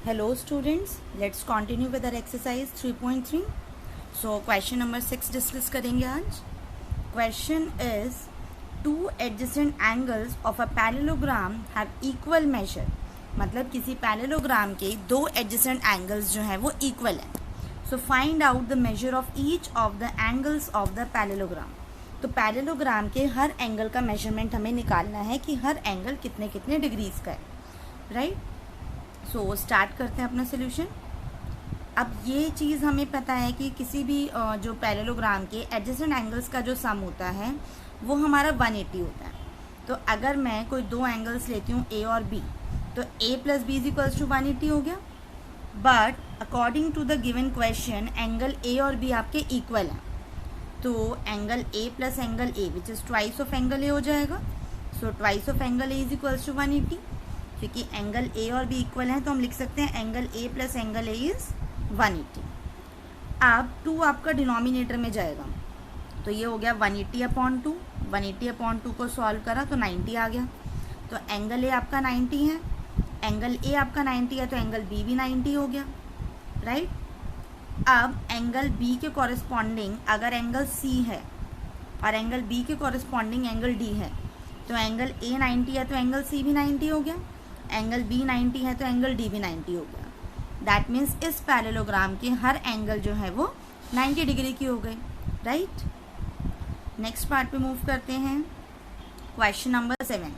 Hello students, let's continue with our exercise 3.3. So question number 6 discuss करेंगे आज. Question is two adjacent angles of a parallelogram have equal measure. मतलब किसी parallelogram के दो adjacent angles जो है वो equal है. So find out the measure of each of the angles of the parallelogram. तो पैरेललोग्राम के हर एंगल का मेजरमेंट हमें निकालना है कि हर एंगल कितने कितने डिग्रीज का है, राइट. सो स्टार्ट करते हैं अपना सोल्यूशन. अब ये चीज़ हमें पता है कि किसी भी जो पैरेललोग्राम के एडजेसेंट एंगल्स का जो सम होता है वो हमारा 180 होता है. तो अगर मैं कोई दो एंगल्स लेती हूँ ए और बी, तो A plus B is equals to 180 हो गया. But according to the given question angle A और बी आपके इक्वल हैं, तो angle A plus angle A which is twice of angle A हो जाएगा. So twice of angle A is equals to 180. क्योंकि angle A और B equal हैं तो हम लिख सकते हैं angle A plus angle A is 180. अब 2 आपका डिनोमिनेटर में जाएगा, तो ये हो गया 180/2. 180/2 को सॉल्व करा तो 90 आ गया. तो एंगल ए आपका 90 है, एंगल ए आपका 90 है, तो एंगल बी भी 90 हो गया, राइट. अब एंगल बी के कॉरेस्पॉन्डिंग अगर एंगल सी है और एंगल बी के कॉरेस्पॉन्डिंग एंगल डी है, तो एंगल ए 90 है तो एंगल सी भी 90 हो गया, एंगल बी 90 है तो एंगल डी भी 90 हो गया. दैट मीन्स इस पैरेललोग्राम के हर एंगल जो है वो 90 डिग्री की हो गई, राइट. नेक्स्ट पार्ट पे मूव करते हैं. Question number 7.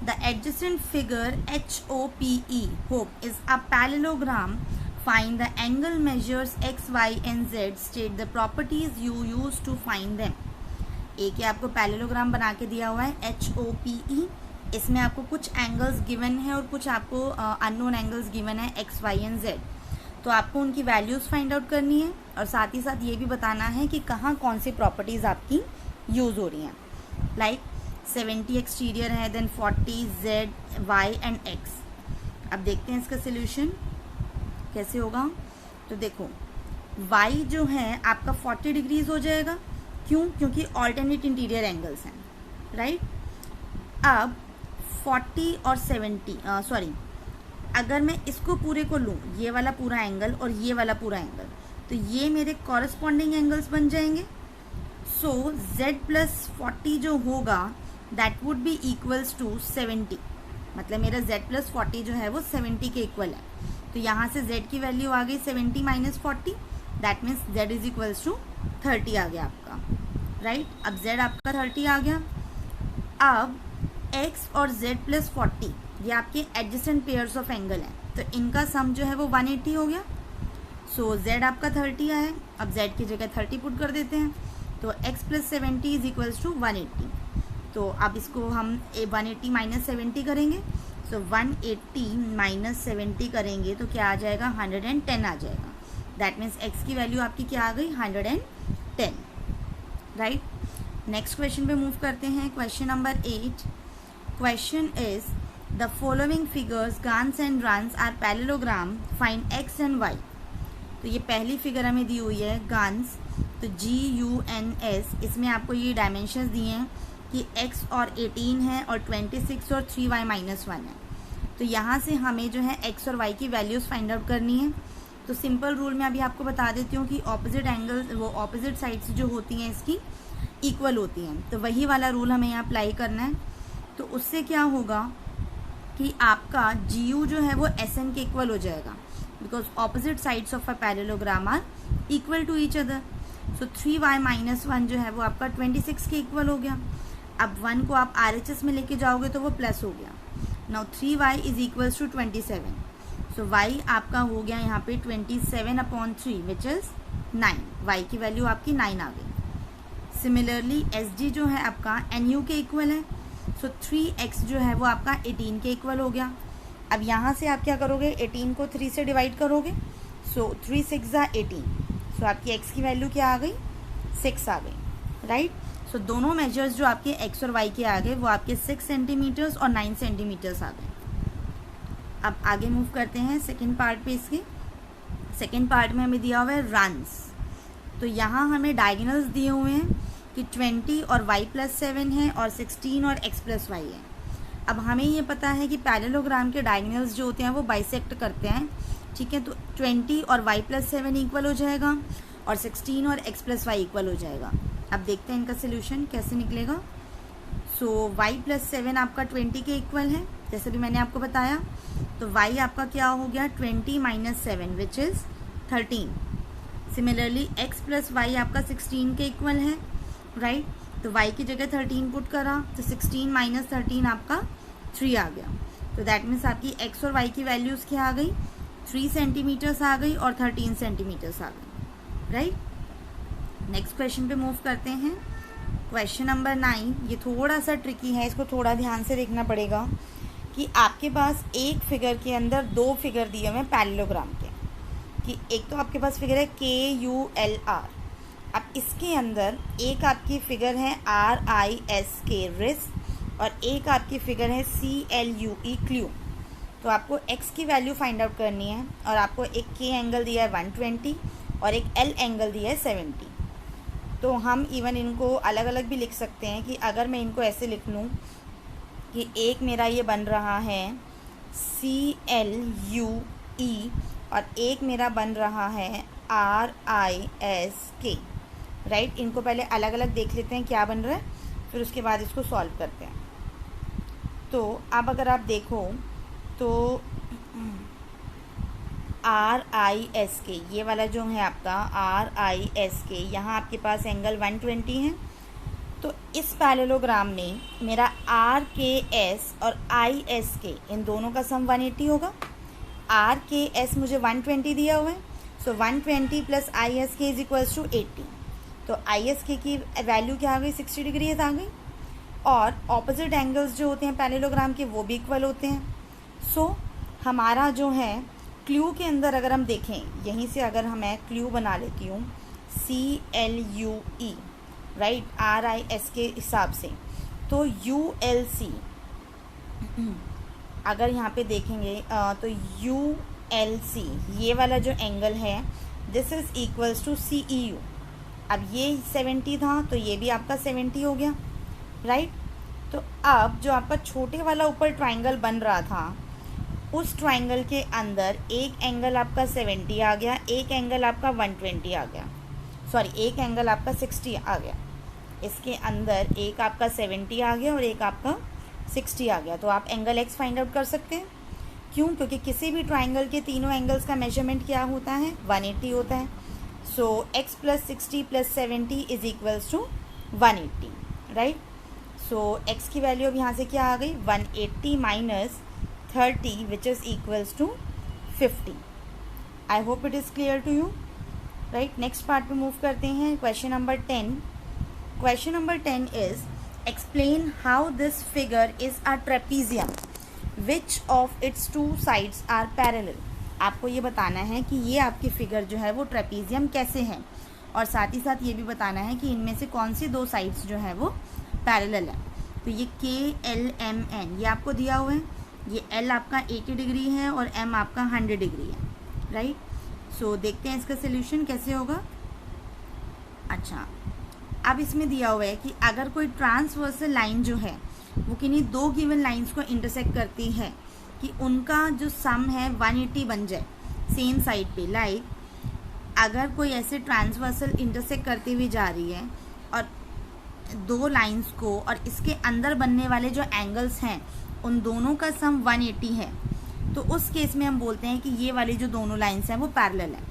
The adjacent figure HOPE hope is a parallelogram. Find the angle measures x, y and z. State the properties you use to find them. एक ही आपको parallelogram बना के दिया हुआ है HOPE. इसमें आपको कुछ एंगल्स गिवन है और कुछ आपको अननोन एंगल्स गिवन है x, y and z. तो आपको उनकी वैल्यूज़ फाइंड आउट करनी है और साथ ही साथ ये भी बताना है कि कहाँ कौन सी प्रॉपर्टीज़ आपकी यूज़ हो रही हैं. लाइक 70 एक्सटीरियर है, then 40 z, y and x. अब देखते हैं इसका सोल्यूशन कैसे होगा. तो देखो y जो है आपका 40 डिग्रीज हो जाएगा. क्यों? क्योंकि ऑल्टरनेट इंटीरियर एंगल्स हैं, राइट. अब 40 और 70 अगर मैं इसको पूरे को लूँ, ये वाला पूरा एंगल और ये वाला पूरा एंगल, तो ये मेरे कॉरेस्पॉन्डिंग एंगल्स बन जाएंगे. सो z प्लस 40 जो होगा that would be equals to 70. मतलब मेरा z प्लस 40 जो है वो 70 के इक्वल है. तो यहाँ से z की वैल्यू आ गई 70 minus 40. That means z is equals to 30 आ गया आपका, राइट. अब z आपका 30 आ गया. अब x और z प्लस 40 ये आपके एडजेसेंट पेयर्स ऑफ एंगल हैं, तो इनका सम जो है वो 180 हो गया. सो z आपका 30 है. अब z की जगह 30 पुट कर देते हैं, तो x plus 70 is equals to 180. तो अब इसको हम 180 माइनस 70 करेंगे. सो 180 माइनस 70 करेंगे तो क्या आ जाएगा, 110 आ जाएगा. दैट मीन्स x की वैल्यू आपकी क्या आ गई, 110, राइट. नेक्स्ट क्वेश्चन पे मूव करते हैं. Question number 8. Question is the following figures guns and runs are parallelogram. Find x and y. तो ये पहली फिगर हमें दी हुई है गान्स, तो GUNS. इसमें आपको ये डायमेंशंस दिए हैं कि x और 18 है और 26 और 3y माइनस 1 है. तो यहाँ से हमें जो है x और y की वैल्यूज़ फाइंड आउट करनी है. तो सिंपल रूल मैं अभी आपको बता देती हूँ कि ऑपोजिट एंगल वो ऑपोजिट साइड्स जो होती हैं इसकी इक्वल होती हैं, तो वही वाला रूल हमें यहाँ अप्लाई करना है. तो उससे क्या होगा कि आपका GU जो है वो SN के इक्वल हो जाएगा, because opposite sides of a parallelogram are equal to each other. So 3y minus 1 जो है वो आपका 26 के इक्वल हो गया. अब 1 को आप RHS में लेके जाओगे तो वो प्लस हो गया. Now 3y is equals to 27. So y आपका हो गया यहाँ पे 27/3 विच इज़ 9. y की वैल्यू आपकी 9 आ गई. सिमिलरली SG जो है आपका NU के इक्वल है. सो 3x जो है वो आपका 18 के इक्वल हो गया. अब यहाँ से आप क्या करोगे, 18 को 3 से डिवाइड करोगे. सो 3 6 ज़ा 18. सो आपकी x की वैल्यू क्या आ गई, 6 आ गई, राइट. सो दोनों मेजर्स जो आपके x और y के आ गए वो आपके 6 सेंटीमीटर्स और 9 सेंटीमीटर्स आ गए. अब आगे मूव करते हैं सेकेंड पार्ट पे. इसके सेकेंड पार्ट में हमें दिया हुआ है रन्स. तो यहाँ हमें डायगोनल्स दिए हुए हैं कि 20 और y प्लस 7 है और 16 और x प्लस y है. अब हमें ये पता है कि पैरेललोग्राम के डायगोनल्स जो होते हैं वो बाइसेक्ट करते हैं, ठीक है। तो 20 और y + 7 इक्वल हो जाएगा और 16 और x + y इक्वल हो जाएगा। अब देखते हैं इनका सोल्यूशन कैसे निकलेगा। सो y + 7 आपका 20 के इक्वल है, जैसे भी मैंने आपको बताया। तो y आपका क्या हो गया, 20 - 7 which is 13। Similarly x + y आपका 16 के इक्वल है, राइट। तो y की जगह 13 पुट करा तो 16 - 13 आपका 3 आ गया। तो दैट मीन्स आपकी x और y की वैल्यूज़ क्या आ गई, 3 सेंटीमीटर्स आ गई और 13 सेंटीमीटर्स आ गई, राइट। नेक्स्ट क्वेश्चन पे मूव करते हैं। क्वेश्चन नंबर 9, ये थोड़ा सा ट्रिकी है, इसको थोड़ा ध्यान से देखना पड़ेगा कि आपके पास एक फिगर के अंदर दो फिगर दिए हुए हैं पैरेललोग्राम के, कि एक तो आपके पास फिगर है KULR। अब इसके अंदर एक आपकी फिगर है RISK रिस्क और एक आपकी फिगर है CLUE क्ल्यू। तो आपको x की वैल्यू फाइंड आउट करनी है और आपको एक K एंगल दिया है 120 और एक L एंगल दिया है 70। तो हम इवन इनको अलग अलग भी लिख सकते हैं कि अगर मैं इनको ऐसे लिख लूँ कि एक मेरा ये बन रहा है CLUE और एक मेरा बन रहा है RISK, राइट। इनको पहले अलग अलग देख लेते हैं क्या बन रहा है, फिर उसके बाद इसको सॉल्व करते हैं। तो अब अगर आप देखो तो RISK ये वाला जो है आपका RISK, यहाँ आपके पास एंगल 120 है। तो इस पैरेललोग्राम में मेरा RKS और ISK इन दोनों का सम 180 होगा। RKS मुझे 120 दिया हुआ है, so 120 + ISK is equals to 80। तो ISK की वैल्यू क्या आ गई, 60 डिग्रीज आ गई। और ऑपोजिट एंगल्स जो होते हैं पैरेललोग्राम के वो भी इक्वल होते हैं। सो हमारा जो है क्ल्यू के अंदर अगर हम देखें, यहीं से अगर मैं क्ल्यू बना लेती हूँ CLUE, राइट, RIS के हिसाब से, तो ULC अगर यहाँ पे देखेंगे तो ULC ये वाला जो एंगल है this is equals to CEU। अब ये 70 था तो ये भी आपका 70 हो गया, राइट। तो अब जो आपका छोटे वाला ऊपर ट्राइंगल बन रहा था उस ट्राइंगल के अंदर एक एंगल आपका 70 आ गया, एक एंगल आपका 120 आ गया, सॉरी एक एंगल आपका 60 आ गया। इसके अंदर एक आपका 70 आ गया और एक आपका 60 आ गया। तो आप एंगल x फाइंड आउट कर सकते हैं। क्यों? क्योंकि किसी भी ट्राइंगल के तीनों एंगल्स का मेजरमेंट क्या होता है, 180 होता है। So x + 60 + 70 is equals to 180, right. So x की वैल्यू अब यहाँ से क्या आ गई, 180 - 30 which is equals to 50। I hope it is clear to you, right. Next part पे मूव करते हैं। Question number 10। Question number 10 is explain how this figure is a trapezium. Which of its two sides are parallel? आपको ये बताना है कि ये आपकी फिगर जो है वो ट्रेपीजियम कैसे है, और साथ ही साथ ये भी बताना है कि इनमें से कौन सी दो साइड्स जो है वो पैरेलल है। तो ये KLMN ये आपको दिया हुआ है, ये L आपका 80 डिग्री है और M आपका 100 डिग्री है, राइट। सो देखते हैं इसका सोल्यूशन कैसे होगा। अच्छा, अब इसमें दिया हुआ है कि अगर कोई ट्रांसवर्सल लाइन जो है वो किन्हीं दो गिवन लाइंस को इंटरसेक्ट करती है कि उनका जो सम है 180 बन जाए सेम साइड पे। लाइक अगर कोई ऐसे ट्रांसवर्सल इंटरसेक्ट करती हुई जा रही है और दो लाइंस को और इसके अंदर बनने वाले जो एंगल्स हैं उन दोनों का सम 180 है, तो उस केस में हम बोलते हैं कि ये वाली जो दोनों लाइंस हैं वो पैरेलल है।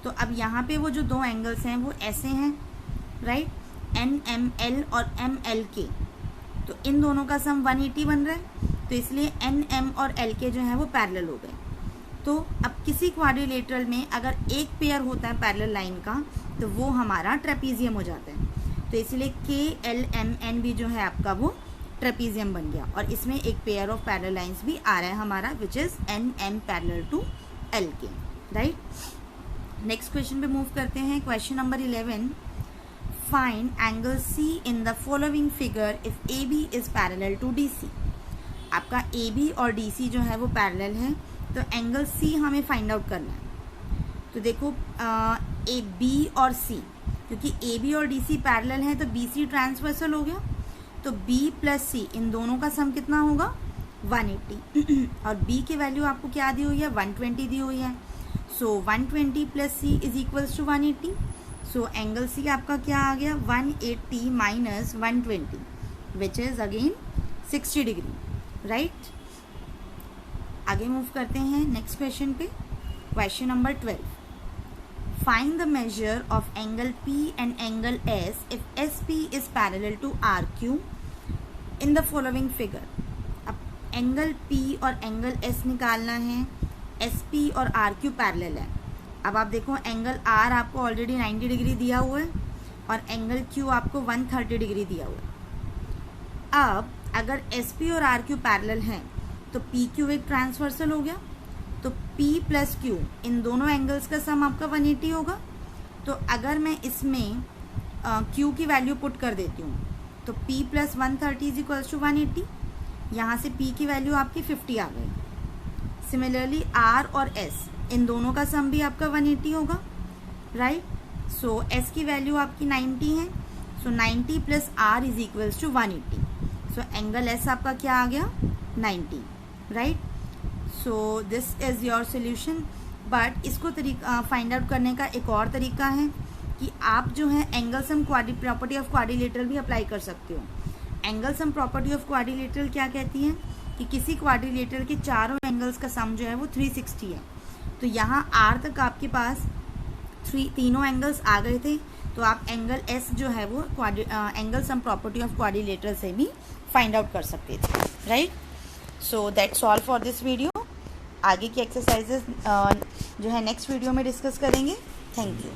तो अब यहाँ पे वो जो दो एंगल्स हैं वो ऐसे हैं, राइट, NML और MLK। तो इन दोनों का सम 180 बन रहा है, तो इसलिए NM और LK जो है वो पैरेलल हो गए। तो अब किसी क्वाड्रिलेटरल में अगर एक पेयर होता है पैरेलल लाइन का तो वो हमारा ट्रेपीजियम हो जाता है। तो इसलिए KLMN भी जो है आपका वो ट्रेपीजियम बन गया, और इसमें एक पेयर ऑफ पैरेलल लाइंस भी आ रहा है हमारा which is NM parallel to LK, right. Next question पे मूव करते हैं। Question number 11। Find angle C in the following figure if AB is parallel to DC. आपका AB और DC जो है वो पैरेलल है, तो एंगल C हमें फाइंड आउट करना है। तो देखो B और C, क्योंकि AB और DC पैरेलल है तो BC ट्रांसवर्सल हो गया, तो B + C इन दोनों का सम कितना होगा, 180 और b की वैल्यू आपको क्या दी हुई है 120 दी हुई है. So 120 plus c is equals to 180. So angle c आपका क्या आ गया 180 minus 120 which is again 60 degree. Right, आगे मूव करते हैं नेक्स्ट क्वेश्चन पे. Question number 12. Find the measure of angle P and angle S if SP is parallel to RQ in the following figure. अब angle P और angle S निकालना है. SP और RQ parallel है. अब आप देखो एंगल R आपको ऑलरेडी 90 डिग्री दिया हुआ है और एंगल Q आपको 130 डिग्री दिया हुआ है. अब अगर SP और RQ पैरेलल हैं तो PQ एक ट्रांसवर्सल हो गया. तो P प्लस Q इन दोनों एंगल्स का सम आपका 180 होगा. तो अगर मैं इसमें Q की वैल्यू पुट कर देती हूँ तो P plus 130 is equals to 180. यहाँ से P की वैल्यू आपकी 50 आ गई. सिमिलरली R और S इन दोनों का सम भी आपका 180 होगा. राइट, सो S की वैल्यू आपकी 90 है. So 90 plus R is equals to 180. So angle S आपका क्या आ गया 90. Right, so this is your solution. But इसको फाइंड आउट करने का एक और तरीका है कि आप जो है angle sum property of quadrilateral भी अप्लाई कर सकते हो. Angle sum property of quadrilateral क्या कहती है कि किसी क्वाड्रिलेटरल के चारों एंगल्स का सम जो है वो 360 है. तो यहाँ R तक आपके पास तीनों एंगल्स आ गए थे. तो आप एंगल S जो है वो angle sum property of quadrilateral से भी फाइंड आउट कर सकते थे. Right, so that's all for this video. आगे की एक्सरसाइजेस जो है नेक्स्ट वीडियो में डिस्कस करेंगे. Thank you.